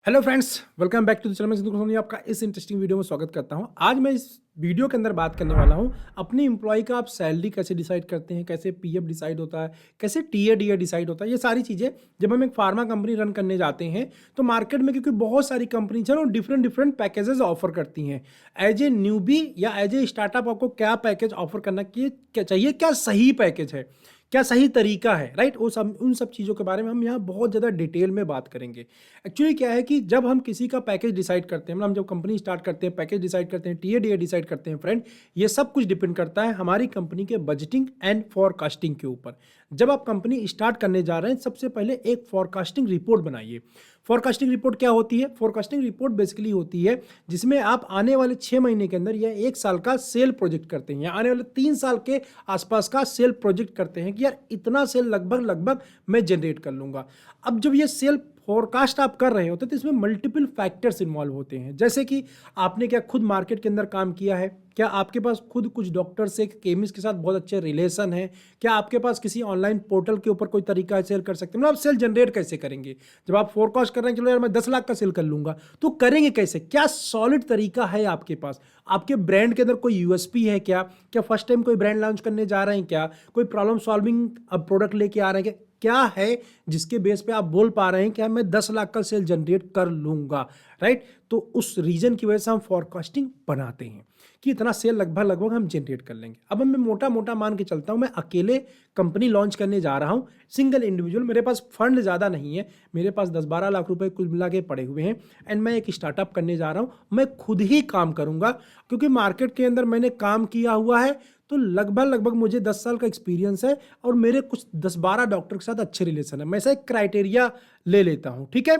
Hello friends, welcome back to the channel. मैं सिद्धू सोनी आपका इस इंटरेस्टिंग वीडियो में स्वागत करता हूं। आज मैं इस वीडियो के अंदर बात करने वाला हूं अपनी एम्प्लॉय का आप सैलरी कैसे डिसाइड करते हैं, कैसे पीएफ डिसाइड होता है, कैसे टीए डीए डिसाइड होता है। ये सारी चीज़ें जब हम एक फार्मा कंपनी रन करने जाते हैं तो मार्केट में, क्योंकि बहुत सारी कंपनीज हैं और डिफरेंट डिफरेंट पैकेजेस ऑफर करती हैं। एज ए न्यूबी या एज ए स्टार्टअप आपको क्या पैकेज ऑफर करना क्या चाहिए, क्या सही पैकेज है, क्या सही तरीका है, राइट। वो सब उन सब चीज़ों के बारे में हम यहाँ बहुत ज़्यादा डिटेल में बात करेंगे। एक्चुअली क्या है कि जब हम किसी का पैकेज डिसाइड करते हैं, मतलब हम जब कंपनी स्टार्ट करते हैं, पैकेज डिसाइड करते हैं, टीए डीए डिसाइड करते हैं फ्रेंड, ये सब कुछ डिपेंड करता है हमारी कंपनी के बजटिंग एंड फॉरकास्टिंग के ऊपर। जब आप कंपनी स्टार्ट करने जा रहे हैं, सबसे पहले एक फॉरकास्टिंग रिपोर्ट बनाइए। फॉरकास्टिंग रिपोर्ट क्या होती है? फॉरकास्टिंग रिपोर्ट बेसिकली होती है जिसमें आप आने वाले 6 महीने के अंदर या 1 साल का सेल प्रोजेक्ट करते हैं, या आने वाले 3 साल के आसपास का सेल प्रोजेक्ट करते हैं कि यार इतना सेल लगभग लगभग मैं जनरेट कर लूँगा। अब जब ये सेल फोरकास्ट आप कर रहे होते हैं तो इसमें मल्टीपल फैक्टर्स इन्वॉल्व होते हैं, जैसे कि आपने क्या खुद मार्केट के अंदर काम किया है, क्या आपके पास खुद कुछ डॉक्टर से, केमिस्ट के साथ बहुत अच्छे रिलेशन है, क्या आपके पास किसी ऑनलाइन पोर्टल के ऊपर कोई तरीका है सेल कर सकते हैं। मतलब आप सेल जनरेट कैसे करेंगे? जब आप फोरकास्ट कर रहे हैं चलो यार मैं 10 लाख का सेल कर लूंगा, तो करेंगे कैसे? क्या सॉलिड तरीका है आपके पास? आपके ब्रांड के अंदर कोई यूएसपी है क्या फर्स्ट टाइम कोई ब्रांड लॉन्च करने जा रहे हैं, क्या कोई प्रॉब्लम सॉल्विंग अब प्रोडक्ट लेके आ रहे हैं, क्या है जिसके बेस पे आप बोल पा रहे हैं कि मैं 10 लाख का सेल जनरेट कर लूंगा, राइट। तो उस रीजन की वजह से हम फॉरकास्टिंग बनाते हैं कि इतना सेल लगभग लगभग हम जनरेट कर लेंगे। अब मैं मोटा मोटा मान के चलता हूं, मैं अकेले कंपनी लॉन्च करने जा रहा हूं, सिंगल इंडिविजुअल, मेरे पास फंड ज़्यादा नहीं है, मेरे पास 10-12 लाख रुपए कुल मिला के पड़े हुए हैं, एंड मैं एक स्टार्टअप करने जा रहा हूं। मैं खुद ही काम करूंगा क्योंकि मार्केट के अंदर मैंने काम किया हुआ है, तो लगभग लगभग मुझे 10 साल का एक्सपीरियंस है और मेरे कुछ 10-12 डॉक्टर के साथ अच्छे रिलेशन है। मैं ऐसा एक क्राइटेरिया ले लेता हूं, ठीक है।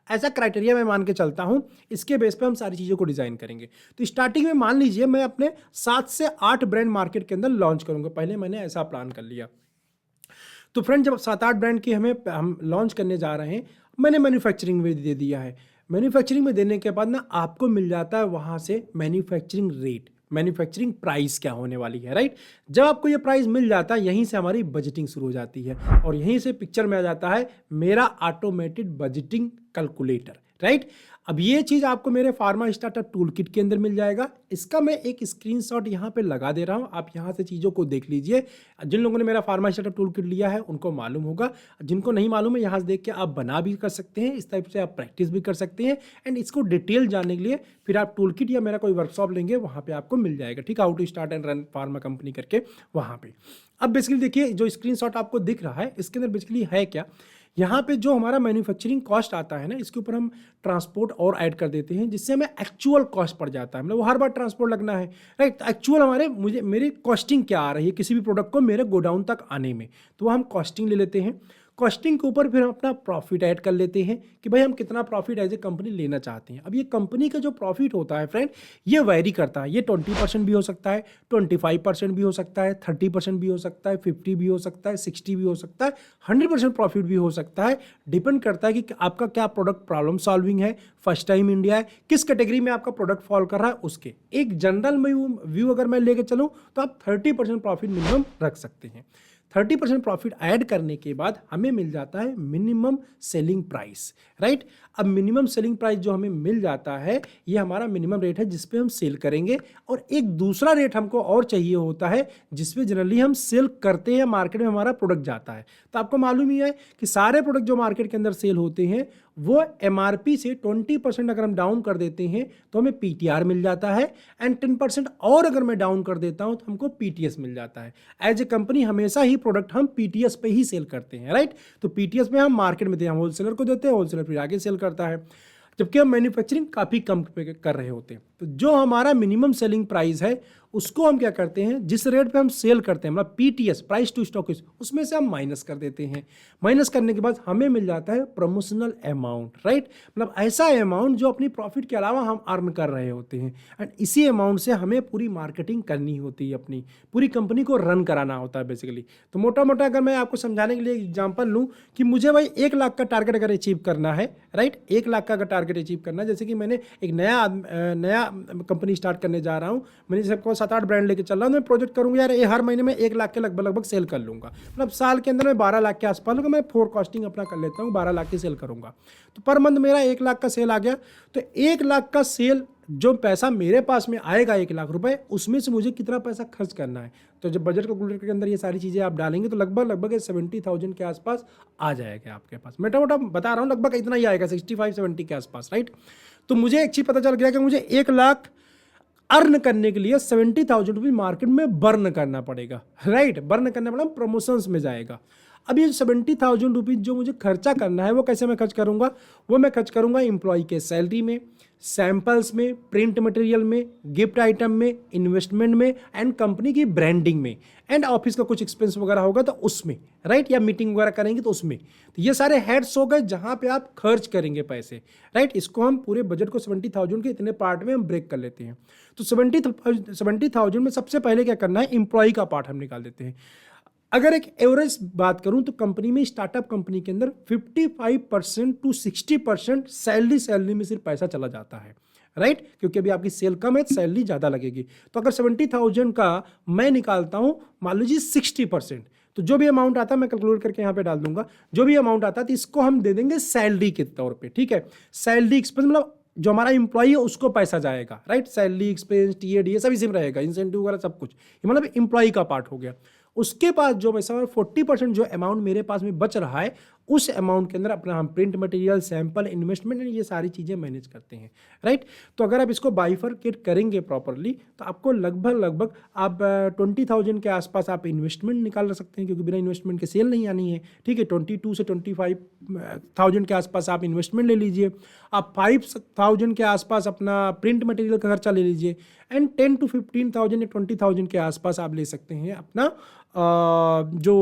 ऐसा क्राइटेरिया मैं मान के चलता हूं, इसके बेस पे हम सारी चीज़ों को डिज़ाइन करेंगे। तो स्टार्टिंग में मान लीजिए मैं अपने 7 से 8 ब्रांड मार्केट के अंदर लॉन्च करूंगा। पहले मैंने ऐसा प्लान कर लिया। तो फ्रेंड जब 7-8 ब्रांड की हम लॉन्च करने जा रहे हैं, मैंने मैन्युफैक्चरिंग में दे दिया है। मैन्युफैक्चरिंग में देने के बाद ना आपको मिल जाता है वहाँ से मैन्युफैक्चरिंग रेट, मैन्युफैक्चरिंग प्राइस क्या होने वाली है, राइट। जब आपको ये प्राइस मिल जाता है, यहीं से हमारी बजटिंग शुरू हो जाती है और यहीं से पिक्चर में आ जाता है मेरा ऑटोमेटेड बजटिंग कैलकुलेटर, राइट। अब ये चीज़ आपको मेरे फार्मा स्टार्टअप टूल किट के अंदर मिल जाएगा। इसका मैं एक स्क्रीनशॉट यहाँ पे लगा दे रहा हूँ, आप यहाँ से चीज़ों को देख लीजिए। जिन लोगों ने मेरा फार्मा स्टार्टअप टूल किट लिया है उनको मालूम होगा, जिनको नहीं मालूम है यहाँ से देख के आप बना भी कर सकते हैं, इस टाइप से आप प्रैक्टिस भी कर सकते हैं। एंड इसको डिटेल जानने के लिए फिर आप टूल किट या मेरा कोई वर्कशॉप लेंगे, वहाँ पर आपको मिल जाएगा, ठीक है, how to start and run pharma company करके वहाँ पर। अब बेसिकली देखिए जो स्क्रीनशॉट आपको दिख रहा है इसके अंदर बेसिकली है क्या, यहाँ पे जो हमारा मैन्युफैक्चरिंग कॉस्ट आता है ना, इसके ऊपर हम ट्रांसपोर्ट और ऐड कर देते हैं, जिससे हमें एक्चुअल कॉस्ट पड़ जाता है। मतलब वो हर बार ट्रांसपोर्ट लगना है, राइट। एक्चुअल मेरी कॉस्टिंग क्या आ रही है किसी भी प्रोडक्ट को मेरे गोडाउन तक आने में, तो वो हम कॉस्टिंग ले लेते हैं। कॉस्टिंग के ऊपर फिर हम अपना प्रॉफिट ऐड कर लेते हैं कि भाई हम कितना प्रॉफिट एज ए कंपनी लेना चाहते हैं। अब ये कंपनी का जो प्रॉफिट होता है फ्रेंड, ये वैरी करता है। ये 20% भी हो सकता है, 25% भी हो सकता है, 30% भी हो सकता है, 50 भी हो सकता है, 60 भी हो सकता है, 100% प्रॉफिट भी हो सकता है। डिपेंड करता है कि आपका क्या प्रोडक्ट प्रॉब्लम सॉल्विंग है, फर्स्ट टाइम इंडिया है, किस कैटेगरी में आपका प्रोडक्ट फॉल कर रहा है उसके। एक जनरल व्यू अगर मैं लेके चलूँ तो आप 30% प्रॉफिट मिनिमम रख सकते हैं। 30% प्रॉफिट ऐड करने के बाद हमें मिल जाता है मिनिमम सेलिंग प्राइस, राइट। अब मिनिमम सेलिंग प्राइस जो हमें मिल जाता है, ये हमारा मिनिमम रेट है जिस पे हम सेल करेंगे। और एक दूसरा रेट हमको और चाहिए होता है जिसपे जनरली हम सेल करते हैं, मार्केट में हमारा प्रोडक्ट जाता है। तो आपको मालूम ही है कि सारे प्रोडक्ट जो मार्केट के अंदर सेल होते हैं वो एमआरपी से 20% अगर हम डाउन कर देते हैं तो हमें पीटीआर मिल जाता है, एंड 10% और अगर मैं डाउन कर देता हूं तो हमको पीटीएस मिल जाता है। एज ए कंपनी हमेशा ही प्रोडक्ट हम पीटीएस पे ही सेल करते हैं, राइट। तो पीटीएस में हम मार्केट में देते हैं, हम होलसेलर को देते हैं, होलसेलर फिर आगे सेल करता है, जबकि हम मैन्युफैक्चरिंग काफ़ी कम पे कर रहे होते हैं। तो जो हमारा मिनिमम सेलिंग प्राइस है उसको हम क्या करते हैं, जिस रेट पे हम सेल करते हैं, मतलब पीटीएस, प्राइस टू स्टॉक, उसमें से हम माइनस कर देते हैं। माइनस करने के बाद हमें मिल जाता है प्रमोशनल अमाउंट, राइट। मतलब ऐसा अमाउंट जो अपनी प्रॉफिट के अलावा हम अर्न कर रहे होते हैं, एंड इसी अमाउंट से हमें पूरी मार्केटिंग करनी होती है, अपनी पूरी कंपनी को रन कराना होता है बेसिकली। तो मोटा मोटा अगर मैं आपको समझाने के लिए एग्जाम्पल लूँ कि मुझे भाई 1 लाख का टारगेट अगर अचीव करना है, राइट, 1 लाख का अगर टारगेट अचीव करना है, जैसे कि मैंने एक नया कंपनी स्टार्ट करने जा रहा हूँ, मैंने सबको 7-8 ब्रांड लेके चल रहा हूँ, मैं प्रोजेक्ट करूँगा यार ये हर महीने में 1 लाख के लगभग सेल कर लूँगा, मतलब साल के अंदर मैं 12 लाख के आसपास मैं फोरकास्टिंग अपना कर लेता हूँ, 12 लाख की सेल करूँगा। तो पर मंथ मेरा 1 लाख का सेल आ गया। तो 1 लाख का सेल जो पैसा मेरे पास में आएगा 1 लाख रुपए, उसमें से मुझे कितना पैसा खर्च करना है। तो जब बजट कैलकुलेटर के अंदर ये सारी चीज़ें आप डालेंगे तो लगभग 70,000 के आसपास आ जाएगा आपके पास। मोटा मोटा बता रहा हूँ, लगभग इतना ही आएगा, 65-70 के आसपास, राइट। तो मुझे एक चीज़ पता चल गया कि मुझे 1 लाख अर्न करने के लिए 70,000 रुपीज मार्केट में बर्न करना पड़ेगा, राइट। बर्न करना पड़ेगा, प्रमोशंस में जाएगा। अब ये 70,000 रुपीज जो मुझे खर्चा करना है वो कैसे मैं खर्च करूंगा, वो मैं खर्च करूंगा एम्प्लॉय के सैलरी में, सैंपल्स में, प्रिंट मटेरियल में, गिफ्ट आइटम में, इन्वेस्टमेंट में, एंड कंपनी की ब्रांडिंग में, एंड ऑफिस का कुछ एक्सपेंस वगैरह होगा तो उसमें, राइट, या मीटिंग वगैरह करेंगे तो उसमें। तो ये सारे हेड्स हो गए जहां पे आप खर्च करेंगे पैसे, राइट। इसको हम पूरे बजट को 70,000 के इतने पार्ट में हम ब्रेक कर लेते हैं। तो 70,000 में सबसे पहले क्या करना है, एम्प्लॉय का पार्ट हम निकाल देते हैं। अगर एक एवरेज बात करूं तो कंपनी में, स्टार्टअप कंपनी के अंदर 55% to 60% सैलरी में सिर्फ पैसा चला जाता है, राइट, क्योंकि अभी आपकी सेल कम है तो सैलरी ज़्यादा लगेगी। तो अगर 70,000 का मैं निकालता हूं, मान लीजिए 60%, तो जो भी अमाउंट आता है मैं कैलकुलेट करके यहाँ पे डाल दूंगा, जो भी अमाउंट आता है तो इसको हम दे देंगे सैलरी के तौर पे, ठीक है। सैलरी एक्सपेंस मतलब जो हमारा एम्प्लॉय है उसको पैसा जाएगा, राइट। सैलरी एक्सपेंस, टीएडी, ये सब इसी में रहेगा, इंसेंटिव वगैरह सब कुछ, ये मतलब एम्प्लॉय का पार्ट हो गया। उसके बाद जो पैसा 40% जो अमाउंट मेरे पास में बच रहा है, उस अमाउंट के अंदर अपना हम प्रिंट मटेरियल, सैंपल, इन्वेस्टमेंट, ये सारी चीज़ें मैनेज करते हैं, राइट। तो अगर आप इसको बाइफरकेट करेंगे प्रॉपरली तो आपको लगभग आप 20,000 के आसपास आप इन्वेस्टमेंट निकाल सकते हैं, क्योंकि बिना इन्वेस्टमेंट के सेल नहीं आनी है, ठीक है। 22 से 25,000 के आसपास आप इन्वेस्टमेंट ले लीजिए, आप 5,000 के आसपास अपना प्रिंट मटेरियल का खर्चा ले लीजिए, एंड 10 to 15,000 या 20,000 के आसपास आप ले सकते हैं अपना जो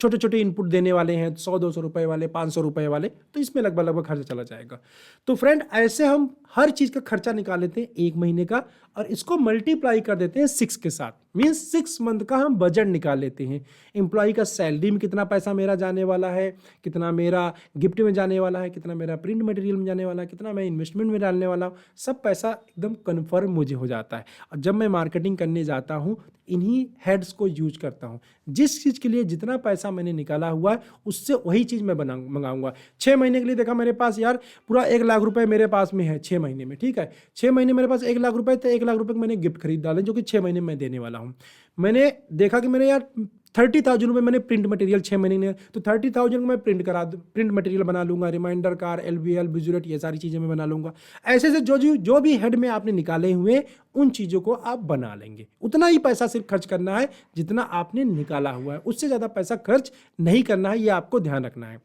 छोटे छोटे इनपुट देने वाले हैं, 100-200 रुपए वाले, 500 रुपए वाले, तो इसमें लगभग खर्चा चला जाएगा। तो फ्रेंड ऐसे हम हर चीज़ का खर्चा निकाल लेते हैं 1 महीने का, और इसको मल्टीप्लाई कर देते हैं 6 के साथ, मीन्स 6 मंथ का हम बजट निकाल लेते हैं। एम्प्लॉय का सैलरी में कितना पैसा मेरा जाने वाला है, कितना मेरा गिफ्ट में जाने वाला है, कितना मेरा प्रिंट मटेरियल में जाने वाला है, कितना मैं इन्वेस्टमेंट में डालने वाला हूँ, सब पैसा एकदम कन्फर्म मुझे हो जाता है। और जब मैं मार्केटिंग करने जाता हूँ इन्हीं हेड्स को यूज करता हूँ। जिस चीज़ के लिए जितना पैसा मैंने निकाला हुआ है उससे वही चीज़ मैं मंगाऊंगा। 6 महीने के लिए देखा मेरे पास यार पूरा 1 लाख रुपए मेरे पास में है 6 महीने में, ठीक है। 6 महीने मेरे पास 1 लाख रुपए, तो 1 लाख रुपए मैंने गिफ्ट खरीद डाले जो कि 6 महीने में देने वाला हूँ। मैंने देखा कि मैंने यार 30,000 रुपये मैंने प्रिंट मटेरियल 6 महीने में, तो 30,000 को मैं प्रिंट मटेरियल बना लूंगा, रिमाइंडर कार्ड, LVL, विजुलेट, ये सारी चीज़ें मैं बना लूंगा। ऐसे से जो भी हेड में आपने निकाले हुए उन चीज़ों को आप बना लेंगे। उतना ही पैसा सिर्फ खर्च करना है जितना आपने निकाला हुआ है, उससे ज़्यादा पैसा खर्च नहीं करना है, ये आपको ध्यान रखना है।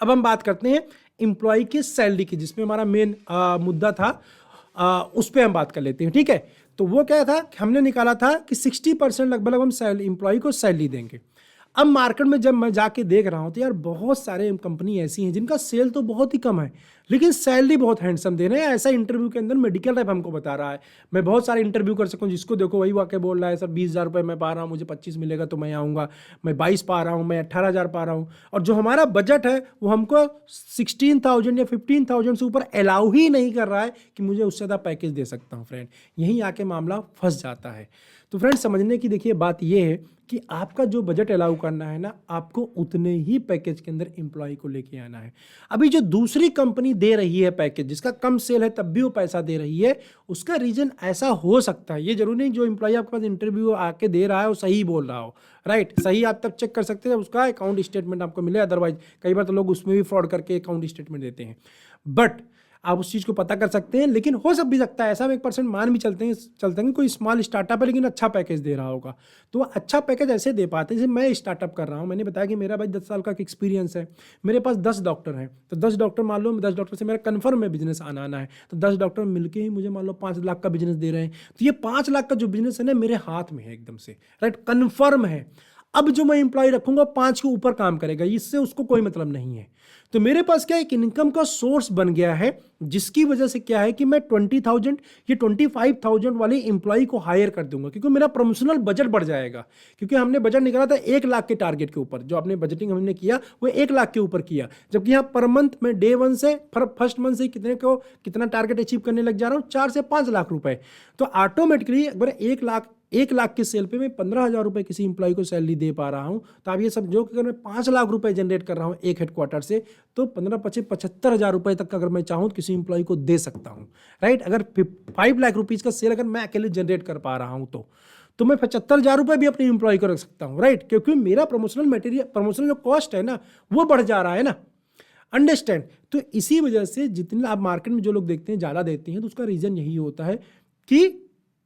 अब हम बात करते हैं एम्प्लॉय की सैलरी की, जिसमें हमारा मेन मुद्दा था, उस पर हम बात कर लेते हैं, ठीक है। तो वो क्या था कि हमने निकाला था कि 60% लगभग हम एम्प्लॉय को सैलरी देंगे। अब मार्केट में जब मैं जाके देख रहा हूँ तो यार बहुत सारे कंपनी ऐसी हैं जिनका सेल तो बहुत ही कम है लेकिन सैलरी बहुत हैंडसम दे रहे हैं। ऐसा इंटरव्यू के अंदर मेडिकल टाइप हमको बता रहा है। मैं बहुत सारे इंटरव्यू कर सकूँ, जिसको देखो वही वाकई बोल रहा है, सर 20,000 रुपये मैं पा रहा हूँ, मुझे 25 मिलेगा तो मैं आऊँगा, मैं 22 पा रहा हूँ, मैं 18,000 पा रहा हूँ। और जो हमारा बजट है वो हमको 16,000 या 15,000 से ऊपर अलाउ ही नहीं कर रहा है कि मुझे उससे ज़्यादा पैकेज दे सकता हूँ। फ्रेंड यहीं आके मामला फंस जाता है। तो फ्रेंड समझने की देखिए बात यह है कि आपका जो बजट अलाउ करना है ना, आपको उतने ही पैकेज के अंदर एम्प्लॉय को लेके आना है। अभी जो दूसरी कंपनी दे रही है पैकेज, जिसका कम सेल है तब भी वो पैसा दे रही है, उसका रीजन ऐसा हो सकता है, ये जरूरी नहीं जो एम्प्लॉय आपके पास इंटरव्यू आके दे रहा है वो सही बोल रहा हो, राइट। सही आप तब चेक कर सकते हैं जब उसका अकाउंट स्टेटमेंट आपको मिले, अदरवाइज कई बार तो लोग उसमें भी फ्रॉड करके अकाउंट स्टेटमेंट देते हैं। बट आप उस चीज़ को पता कर सकते हैं, लेकिन हो सब भी सकता है ऐसा, हम 1% मान भी चलते हैं कोई स्मॉल स्टार्टअप है लेकिन अच्छा पैकेज दे रहा होगा, तो वो अच्छा पैकेज ऐसे दे पाते हैं। जैसे मैं स्टार्टअप कर रहा हूँ, मैंने बताया कि मेरा भाई 10 साल का एक्सपीरियंस है, मेरे पास 10 डॉक्टर हैं, तो 10 डॉक्टर मान लो 10 डॉक्टर से मेरा कन्फर्म है बिजनेस आना है, तो 10 डॉक्टर मिलके ही मुझे मान लो 5 लाख का बिजनेस दे रहे हैं। तो ये 5 लाख का जो बिजनेस है ना मेरे हाथ में है एकदम से, राइट, कन्फर्म है। अब जो मैं एम्प्लॉय रखूंगा 5 के ऊपर काम करेगा, इससे उसको कोई मतलब नहीं है। तो मेरे पास क्या एक इनकम का सोर्स बन गया है, जिसकी वजह से क्या है कि मैं 20,000 या 25,000 वाले इंप्लॉय को हायर कर दूंगा, क्योंकि मेरा प्रमोशनल बजट बढ़ जाएगा। क्योंकि हमने बजट निकाला था 1 लाख के टारगेट के ऊपर, जो आपने बजटिंग हमने किया वो 1 लाख के ऊपर किया, जबकि यहाँ पर मंथ में डे 1 से फर्स्ट मंथ से कितना टारगेट अचीव करने लग जा रहा हूँ, 4 से 5 लाख रुपए। तो ऑटोमेटिकली अगर 1 लाख के सेल पे मैं 15,000 रुपए किसी इंप्लॉय को सैलरी दे पा रहा हूं, तो आप ये समझो कि अगर मैं 5 लाख रुपए जनरेट कर रहा हूं एक हेडक्वार्टर से, तो 75,000 रुपए तक अगर मैं चाहूँ किसी इंप्लॉय को दे सकता हूं, राइट। अगर 5 लाख रुपीज का सेल अगर मैं अकेले जनरेट कर पा रहा हूं तो मैं 75,000 रुपए भी अपने इंप्लॉय को रख सकता हूं, राइट, क्योंकि मेरा प्रमोशनल जो कॉस्ट है ना वो बढ़ जा रहा है ना, अंडरस्टैंड। तो इसी वजह से जितने आप मार्केट में जो लोग देखते हैं ज़्यादा देते हैं, तो उसका रीज़न यही होता है कि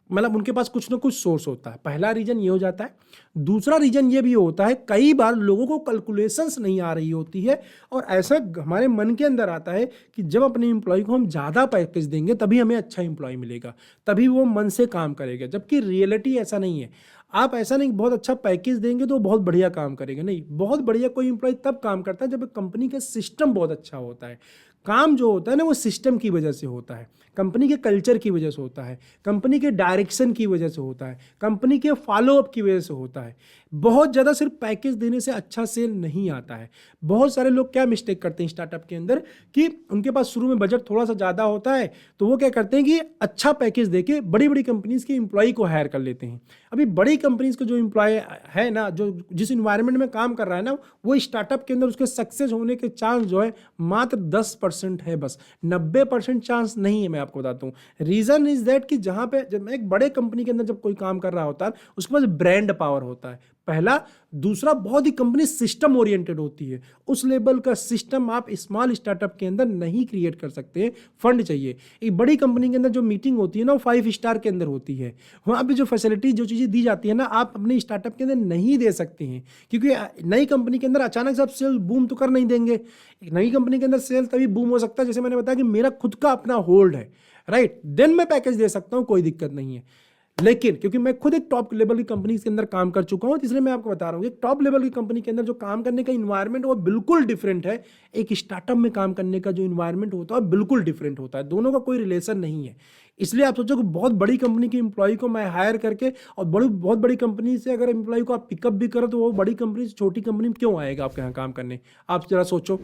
मतलब उनके पास कुछ ना कुछ सोर्स होता है। पहला रीजन ये हो जाता है। दूसरा रीजन ये भी होता है, कई बार लोगों को कैलकुलेशंस नहीं आ रही होती है, और ऐसा हमारे मन के अंदर आता है कि जब अपने एम्प्लॉय को हम ज़्यादा पैकेज देंगे तभी हमें अच्छा एम्प्लॉय मिलेगा, तभी वो मन से काम करेगा, जबकि रियलिटी ऐसा नहीं है। आप ऐसा नहीं बहुत अच्छा पैकेज देंगे तो बहुत बढ़िया काम करेगा, नहीं। बहुत बढ़िया कोई एम्प्लॉय तब काम करता है जब कंपनी का सिस्टम बहुत अच्छा होता है। काम जो होता है ना वो सिस्टम की वजह से होता है, कंपनी के कल्चर की वजह से होता है, कंपनी के डायरेक्शन की वजह से होता है, कंपनी के फॉलोअप की वजह से होता है। बहुत ज़्यादा सिर्फ पैकेज देने से अच्छा सेल नहीं आता है। बहुत सारे लोग क्या मिस्टेक करते हैं स्टार्टअप के अंदर कि उनके पास शुरू में बजट थोड़ा सा ज़्यादा होता है, तो वो क्या करते हैं कि अच्छा पैकेज देके बड़ी बड़ी कंपनीज़ के एम्प्लॉय को हायर कर लेते हैं। अभी बड़ी कंपनीज़ का जो एम्प्लॉय है ना, जो जिस इन्वायरमेंट में काम कर रहा है ना, वो स्टार्टअप के अंदर उसके सक्सेस होने के चांस जो है मात्र 10% है, बस 90% चांस नहीं है। मैं आपको बताता हूँ रीज़न इज दैट कि जहाँ पे जब एक बड़े कंपनी के अंदर जब कोई काम कर रहा होता है उसके पास ब्रांड पावर होता है, पहला। दूसरा, बहुत ही कंपनी सिस्टम ओरिएंटेड होती है। उस लेवल का सिस्टम आप स्मॉल स्टार्टअप के अंदर नहीं क्रिएट कर सकते, फंड चाहिए। एक बड़ी कंपनी के अंदर जो मीटिंग होती है ना वो 5 स्टार के अंदर होती है। वहाँ पे जो फैसिलिटी जो चीज़ें दी जाती है ना, आप अपने स्टार्टअप के अंदर नहीं दे सकते हैं, क्योंकि नई कंपनी के अंदर अचानक से आप सेल बूम तो कर नहीं देंगे। एक नई कंपनी के अंदर सेल तभी बूम हो सकता है जैसे मैंने बताया कि मेरा खुद का अपना होल्ड है, राइट, देन मैं पैकेज दे सकता हूँ, कोई दिक्कत नहीं है। लेकिन क्योंकि मैं खुद एक टॉप लेवल की कंपनी के अंदर काम कर चुका हूं, इसलिए मैं आपको बता रहा हूं कि टॉप लेवल की कंपनी के अंदर जो काम करने का इन्वायरमेंट वो बिल्कुल डिफरेंट है। एक स्टार्टअप में काम करने का जो इन्वायरमेंट होता है बिल्कुल डिफरेंट होता है, दोनों का कोई रिलेशन नहीं है। इसलिए आप सोचो कि बहुत बड़ी कंपनी के एम्प्लॉय को मैं हायर करके और बहुत बड़ी कंपनी से अगर एम्प्लॉय को आप पिकअप भी करो तो वो बड़ी कंपनी से छोटी कंपनी में क्यों आएगा आपके यहाँ काम करने? आप जरा सोचो,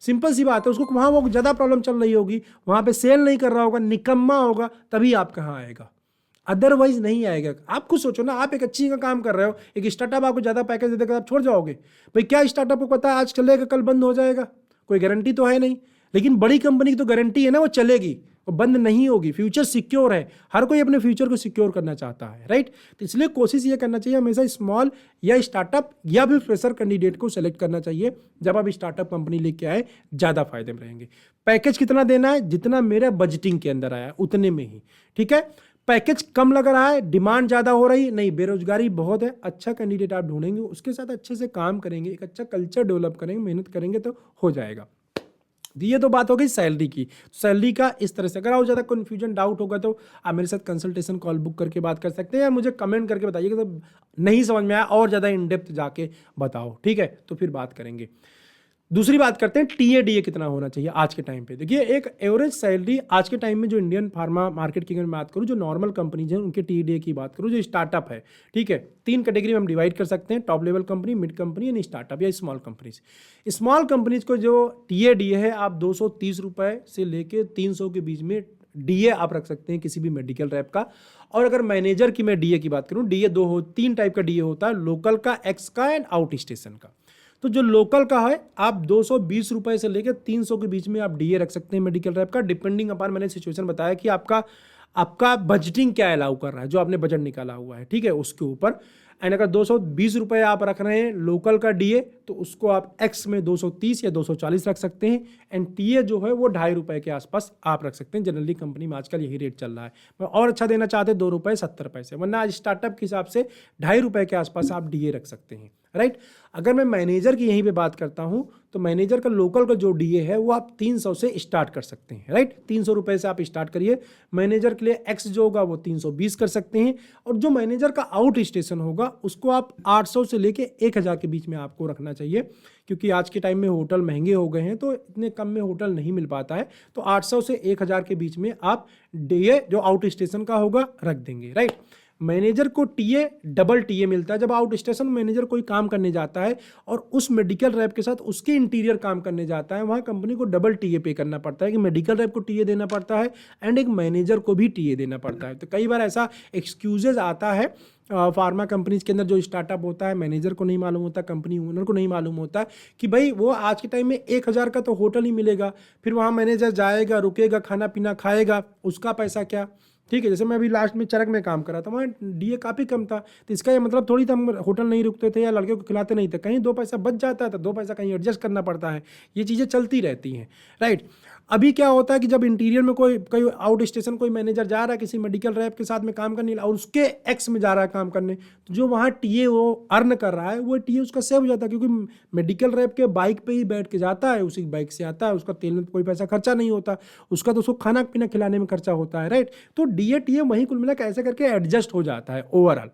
सिंपल सी बात है। उसको वहाँ वो ज़्यादा प्रॉब्लम चल रही होगी, वहाँ पे सेल नहीं कर रहा होगा, निकम्मा होगा, तभी आप कहाँ आएगा, अदरवाइज नहीं आएगा। आप खुद सोचो ना, आप एक अच्छी का काम कर रहे हो, एक स्टार्टअप आपको ज़्यादा पैकेज दे देगा, आप छोड़ जाओगे? भाई क्या स्टार्टअप को पता है आज चलेगा कल बंद हो जाएगा? कोई गारंटी तो है नहीं। लेकिन बड़ी कंपनी की तो गारंटी है ना, वो चलेगी, वो बंद नहीं होगी, फ्यूचर सिक्योर है। हर कोई अपने फ्यूचर को सिक्योर करना चाहता है, राइट। तो इसलिए कोशिश ये करना चाहिए हमेशा स्मॉल या स्टार्टअप या भी फ्रेशर कैंडिडेट को सेलेक्ट करना चाहिए। जब आप स्टार्टअप कंपनी लेके आए ज़्यादा फायदे में रहेंगे। पैकेज कितना देना है? जितना मेरा बजटिंग के अंदर आया उतने में ही, ठीक है। पैकेज कम लग रहा है, डिमांड ज़्यादा हो रही नहीं, बेरोजगारी बहुत है, अच्छा कैंडिडेट आप ढूंढेंगे, उसके साथ अच्छे से काम करेंगे, एक अच्छा कल्चर डेवलप करेंगे, मेहनत करेंगे तो हो जाएगा। ये तो बात हो गई सैलरी की। सैलरी का इस तरह से अगर और ज़्यादा कन्फ्यूजन डाउट होगा तो आप मेरे साथ कंसल्टेशन कॉल बुक करके बात कर सकते हैं, या मुझे कमेंट करके बताइए कि तो नहीं समझ में आया और ज़्यादा इन डेप्थ जाके बताओ, ठीक है, तो फिर बात करेंगे। दूसरी बात करते हैं टीए कितना होना चाहिए आज के टाइम पे। देखिए एक एवरेज सैलरी आज के टाइम में जो इंडियन फार्मा मार्केट की अगर मैं बात करूँ, जो नॉर्मल कंपनीज हैं उनके टीए की बात करूँ, जो स्टार्टअप है, ठीक है, 3 कैटेगरी में हम डिवाइड कर सकते हैं, top level company, mid company and startup या स्मॉल कंपनीज। स्मॉल कंपनीज को जो टीए है आप 230 रुपये से लेके 300 के बीच में डीए आप रख सकते हैं किसी भी मेडिकल रैप का। और अगर मैनेजर की मैं डीए की बात करूँ, डीए 3 टाइप का डीए होता है, लोकल का, एक्स का एंड आउट स्टेशन का। तो जो लोकल का है आप 220 रुपए से लेकर 300 के बीच में आप डीए रख सकते हैं मेडिकल रैप का, डिपेंडिंग अपॉन मैंने सिचुएशन बताया कि आपका बजटिंग क्या अलाउ कर रहा है, जो आपने बजट निकाला हुआ है, ठीक है, उसके ऊपर। एंड अगर 220 रुपए आप रख रहे हैं लोकल का डीए, तो उसको आप एक्स में 230 या 240 रख सकते हैं। एंड टीए जो है वो 2.5 रुपए के आसपास आप रख सकते हैं। जनरली कंपनी में आजकल यही रेट चल रहा है। और अच्छा देना चाहते हैं 2 रुपये 70 पैसे, वरना आज स्टार्टअप के हिसाब से 2.5 रुपए के आसपास आप डीए रख सकते हैं, राइट। अगर मैं मैनेजर की यहीं पे बात करता हूं तो मैनेजर का लोकल का जो डीए है वो आप 300 से स्टार्ट कर सकते हैं, राइट। 300 रुपए से आप स्टार्ट करिए। मैनेजर के लिए एक्स जो होगा वो 320 कर सकते हैं, और जो मैनेजर का आउट स्टेशन होगा उसको आप 800 से लेके 1000 के बीच में आपको रखना चाहिए, क्योंकि आज के टाइम में होटल महंगे हो गए हैं तो इतने कम में होटल नहीं मिल पाता है। तो 800 से 1000 के बीच में आप डीए जो आउट स्टेशन का होगा रख देंगे, राइट। मैनेजर को टीए डबल टीए मिलता है जब आउट स्टेशन मैनेजर कोई काम करने जाता है और उस मेडिकल रैप के साथ उसके इंटीरियर काम करने जाता है, वहाँ कंपनी को डबल टीए पे करना पड़ता है कि मेडिकल रैप को टीए देना पड़ता है एंड एक मैनेजर को भी टीए देना पड़ता है। तो कई बार ऐसा एक्सक्यूजेज आता है फार्मा कंपनीज के अंदर, जो स्टार्टअप होता है मैनेजर को नहीं मालूम होता, कंपनी ओनर को नहीं मालूम होता कि भाई वो आज के टाइम में 1000 का तो होटल ही मिलेगा, फिर वहाँ मैनेजर जाएगा, रुकेगा, खाना पीना खाएगा, उसका पैसा क्या, ठीक है। जैसे मैं अभी लास्ट में चरक में काम कर रहा था, वहाँ डीए काफ़ी कम था, तो इसका ये मतलब थोड़ी था हम होटल नहीं रुकते थे या लड़के को खिलाते नहीं थे, कहीं 2 पैसा बच जाता है तो 2 पैसा कहीं एडजस्ट करना पड़ता है, ये चीज़ें चलती रहती हैं, राइट। अभी क्या होता है कि जब इंटीरियर में कोई आउट स्टेशन कोई मैनेजर जा रहा है किसी मेडिकल रैप के साथ में काम करने और उसके एक्स में जा रहा है काम करने, तो जो वहाँ टीए वो अर्न कर रहा है वो टीए उसका सेव हो जाता है, क्योंकि मेडिकल रैप के बाइक पे ही बैठ के जाता है, उसी बाइक से आता है, उसका तेल में कोई पैसा खर्चा नहीं होता, उसका तो उसको खाना पीना खिलाने में खर्चा होता है, राइट। तो डीए टीए वहीं कुल मिला के ऐसे करके एडजस्ट हो जाता है ओवरऑल।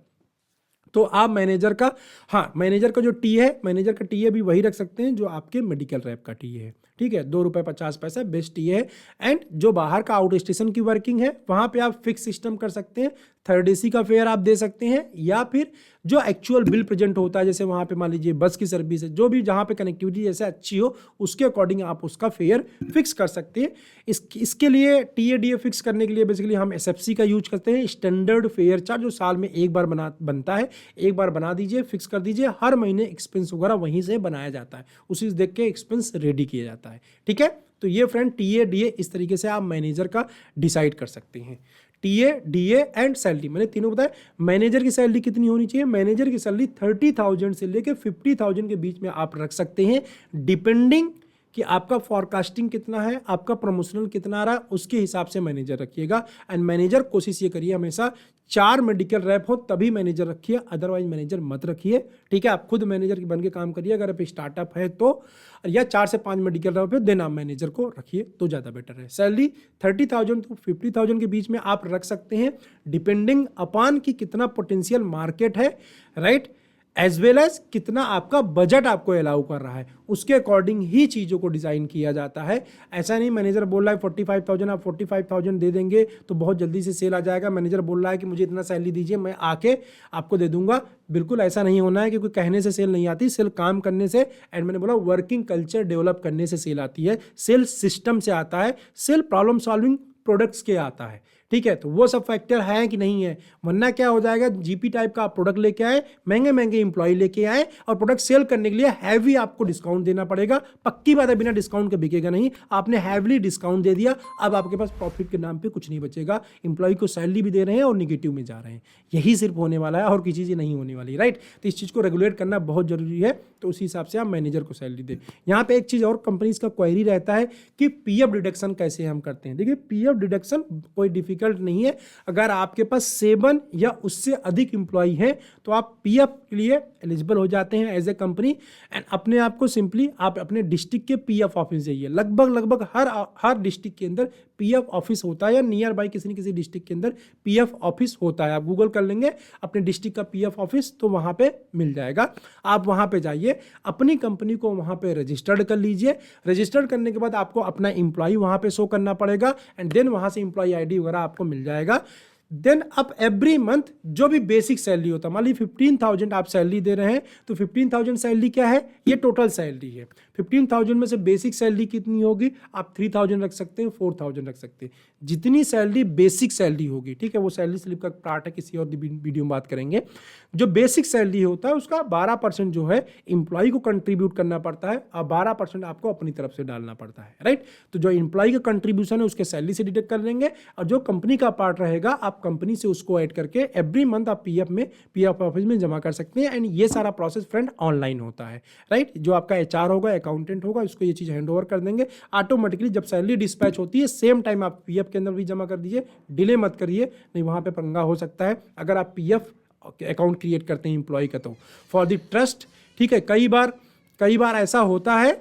तो आप मैनेजर का, हाँ मैनेजर का जो टी है, मैनेजर का टी है भी वही रख सकते हैं जो आपके मेडिकल रैप का टी है, ठीक है। 2 रुपये 50 पैसा बेस्ट टी है। एंड जो बाहर का आउट स्टेशन की वर्किंग है वहाँ पे आप फिक्स सिस्टम कर सकते हैं, थर्ड एसी का फेयर आप दे सकते हैं, या फिर जो एक्चुअल बिल प्रेजेंट होता है, जैसे वहाँ पे मान लीजिए बस की सर्विस है, जो भी जहाँ पे कनेक्टिविटी जैसे अच्छी हो उसके अकॉर्डिंग आप उसका फेयर फिक्स कर सकते हैं। इसके लिए टीएडीए फिक्स करने के लिए बेसिकली हम एसएफसी का यूज करते हैं, स्टैंडर्ड फेयर चार्ट, जो साल में एक बार बनता है, एक बार बना दीजिए, फिक्स कर दीजिए, हर महीने एक्सपेंस वगैरह वहीं से बनाया जाता है, उसी से देख के एक्सपेंस रेडी किया जाता है, ठीक है। तो ये फ्रेंड टीएडीए इस तरीके से आप मैनेजर का डिसाइड कर सकते हैं। टीए डीए एंड सैलरी मैंने तीनों बताया। मैनेजर की सैलरी कितनी होनी चाहिए? मैनेजर की सैलरी 30,000 से लेकर 50,000 के बीच में आप रख सकते हैं, डिपेंडिंग कि आपका फॉरकास्टिंग कितना है, आपका प्रमोशनल कितना आ रहा है, उसके हिसाब से मैनेजर रखिएगा। एंड मैनेजर कोशिश ये करिए हमेशा 4 मेडिकल रैप हो तभी मैनेजर रखिए, अदरवाइज मैनेजर मत रखिए, ठीक है। आप खुद मैनेजर बन के काम करिए अगर आप स्टार्टअप है तो, या 4 से 5 मेडिकल रैप हो देन आप मैनेजर को रखिए तो ज़्यादा बेटर है। सैलरी 30,000 to 50,000 के बीच में आप रख सकते हैं, डिपेंडिंग अपॉन कि कितना पोटेंशियल मार्केट है, राइट, एज वेल एज कितना आपका बजट आपको अलाउ कर रहा है, उसके अकॉर्डिंग ही चीज़ों को डिज़ाइन किया जाता है। ऐसा नहीं मैनेजर बोल रहा है 45,000 आप 45,000 दे देंगे तो बहुत जल्दी से सेल आ जाएगा, मैनेजर बोल रहा है कि मुझे इतना सैलरी दीजिए मैं आके आपको दे दूंगा, बिल्कुल ऐसा नहीं होना है, क्योंकि कहने से सेल नहीं आती, सेल काम करने से, एंड मैंने बोला वर्किंग कल्चर डेवलप करने से सेल आती है, सेल सिस्टम से आता है, सेल प्रॉब्लम सॉल्विंग प्रोडक्ट्स के आता है, ठीक है। तो वो सब फैक्टर है कि नहीं है, वरना क्या हो जाएगा, जीपी टाइप का आप प्रोडक्ट लेके आए, महंगे महंगे इंप्लॉय लेके आए और प्रोडक्ट सेल करने के लिए हैवी आपको डिस्काउंट देना पड़ेगा, पक्की बात है बिना डिस्काउंट के बिकेगा नहीं, आपने हैवली डिस्काउंट दे दिया, अब आपके पास प्रॉफिट के नाम पे कुछ नहीं बचेगा, इंप्लॉय को सैलरी भी दे रहे हैं और निगेटिव में जा रहे हैं, यही सिर्फ होने वाला है और किसी चीज़ नहीं होने वाली, राइट। तो इस चीज़ को रेगुलेट करना बहुत जरूरी है, तो उसी हिसाब से आप मैनेजर को सैलरी दें। यहाँ पे एक चीज़ और कंपनीज का क्वेरी रहता है कि पीएफ डिडक्शन कैसे हम करते हैं। देखिए पीएफ डिडक्शन कोई डिफिकल्ट नहीं है, अगर आपके पास 7 या उससे अधिक इंप्लॉई हैं तो आप पीएफ के लिए एलिजिबल हो जाते हैं एज ए कंपनी। एंड अपने आप को सिंपली आप अपने डिस्ट्रिक्ट के पीएफ ऑफिस जाइए, लगभग हर डिस्ट्रिक्ट के अंदर पीएफ ऑफिस होता है, या नियर बाई किसी न किसी डिस्ट्रिक्ट के अंदर पीएफ ऑफिस होता है। आप गूगल कर लेंगे अपने डिस्ट्रिक्ट का पीएफ ऑफिस तो वहाँ पे मिल जाएगा, आप वहाँ पे जाइए, अपनी कंपनी को वहाँ पे रजिस्टर्ड कर लीजिए। रजिस्टर्ड करने के बाद आपको अपना इंप्लॉई वहाँ पे शो करना पड़ेगा, एंड देन वहाँ से इंप्लॉई आईडी वगैरह आपको मिल जाएगा। देन आप एवरी मंथ जो भी बेसिक सैलरी होता है, मान लीजिए 15,000 आप सैलरी दे रहे हैं, तो 15,000 सैलरी क्या है, ये टोटल सैलरी है। 15,000 में से बेसिक सैलरी कितनी होगी, आप 3,000 रख सकते हैं, 4,000 रख सकते हैं, जितनी सैलरी बेसिक सैलरी होगी, ठीक है। वो सैलरी स्लिप का पार्ट है, किसी और वीडियो में बात करेंगे। जो बेसिक सैलरी होता है उसका 12% जो है इंप्लॉई को कंट्रीब्यूट करना पड़ता है और 12% आपको अपनी तरफ से डालना पड़ता है, राइट। तो जो इंप्लॉई का कंट्रीब्यूशन है उसके सैलरी से डिडक्ट कर लेंगे, और जो कंपनी का पार्ट रहेगा आप कंपनी से उसको ऐड करके एवरी मंथ आप पीएफ ऑफिस में जमा कर सकते हैं। एंड ये सारा प्रोसेस फ्रेंड ऑनलाइन होता है, राइट। जो आपका एचआर होगा, अकाउंटेंट होगा, उसको ये चीज़ हैंड ओवर कर देंगे ऑटोमेटिकली। जब सैलरी डिस्पैच होती है सेम टाइम आप पीएफ के अंदर भी जमा कर दीजिए, डिले मत करिए, नहीं वहाँ पे पंगा हो सकता है अगर आप पीएफ अकाउंट क्रिएट करते हैं इंप्लॉय का। तो फॉर द ट्रस्ट, ठीक है। कई बार ऐसा होता है,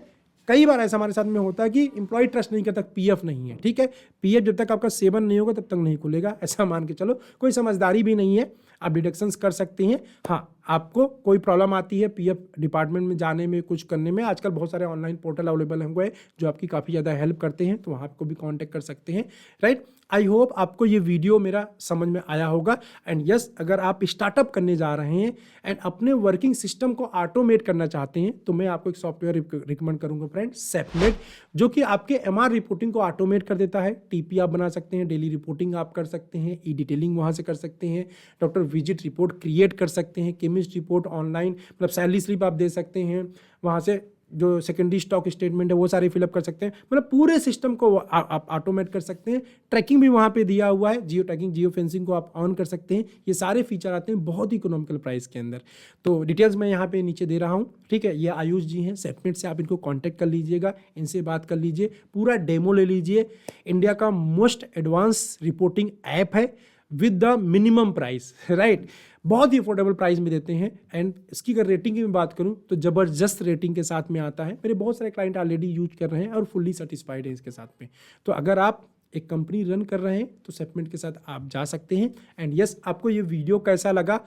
कई बार ऐसा हमारे साथ में होता है कि एम्प्लॉय ट्रस्ट नहीं करता, पीएफ नहीं है, ठीक है। पीएफ जब तक आपका सेवन नहीं होगा तब तक नहीं खुलेगा, ऐसा मान के चलो। कोई समझदारी भी नहीं है, आप डिडक्शंस कर सकते हैं। हाँ, आपको कोई प्रॉब्लम आती है पीएफ डिपार्टमेंट में जाने में, कुछ करने में, आजकल बहुत सारे ऑनलाइन पोर्टल अवेलेबल होंगे जो आपकी काफ़ी ज़्यादा हेल्प करते हैं, तो वहाँ आपको भी कांटेक्ट कर सकते हैं, राइट। आई होप आपको ये वीडियो मेरा समझ में आया होगा। एंड यस, अगर आप स्टार्टअप करने जा रहे हैं एंड अपने वर्किंग सिस्टम को ऑटोमेट करना चाहते हैं, तो मैं आपको एक सॉफ्टवेयर रिकमेंड करूंगा फ्रेंड, सेफनेट, जो कि आपके एमआर रिपोर्टिंग को ऑटोमेट कर देता है। टीपी आप बना सकते हैं, डेली रिपोर्टिंग आप कर सकते हैं, ई डिटेलिंग वहाँ से कर सकते हैं, डॉक्टर विजिट रिपोर्ट क्रिएट कर सकते हैं, केमिस्ट रिपोर्ट ऑनलाइन, मतलब सैलरी स्लिप आप दे सकते हैं वहाँ से, जो सेकेंडरी स्टॉक स्टेटमेंट है वो सारे फिलअप कर सकते हैं, मतलब पूरे सिस्टम को आप ऑटोमेट कर सकते हैं। ट्रैकिंग भी वहाँ पे दिया हुआ है, जियो ट्रैकिंग, जियो फेंसिंग को आप ऑन कर सकते हैं। ये सारे फीचर आते हैं बहुत ही इकोनॉमिकल प्राइस के अंदर। तो डिटेल्स मैं यहाँ पे नीचे दे रहा हूँ, ठीक है। ये आयुष जी हैं सेफनेट से, आप इनको कॉन्टैक्ट कर लीजिएगा, इनसे बात कर लीजिए, पूरा डेमो ले लीजिए। इंडिया का मोस्ट एडवांस रिपोर्टिंग ऐप है with the minimum price, right. बहुत ही अफोर्डेबल प्राइस में देते हैं। एंड इसकी अगर रेटिंग की मैं बात करूं तो ज़बरदस्त रेटिंग के साथ में आता है। मेरे बहुत सारे क्लाइंट ऑलरेडी यूज कर रहे हैं और फुल्ली सेटिस्फाइड है इसके साथ में। तो अगर आप एक कंपनी रन कर रहे हैं तो सेफनेट के साथ आप जा सकते हैं। एंड यस, आपको ये वीडियो कैसा लगा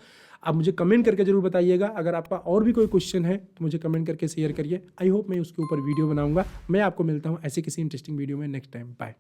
आप मुझे कमेंट करके जरूर बताइएगा। अगर आपका और भी कोई क्वेश्चन है तो मुझे कमेंट करके शेयर करिए। आई होप मैं उसके ऊपर वीडियो बनाऊंगा। मैं आपको मिलता हूँ ऐसे किसी इंटरेस्टिंग वीडियो में नेक्स्ट टाइम। बाय।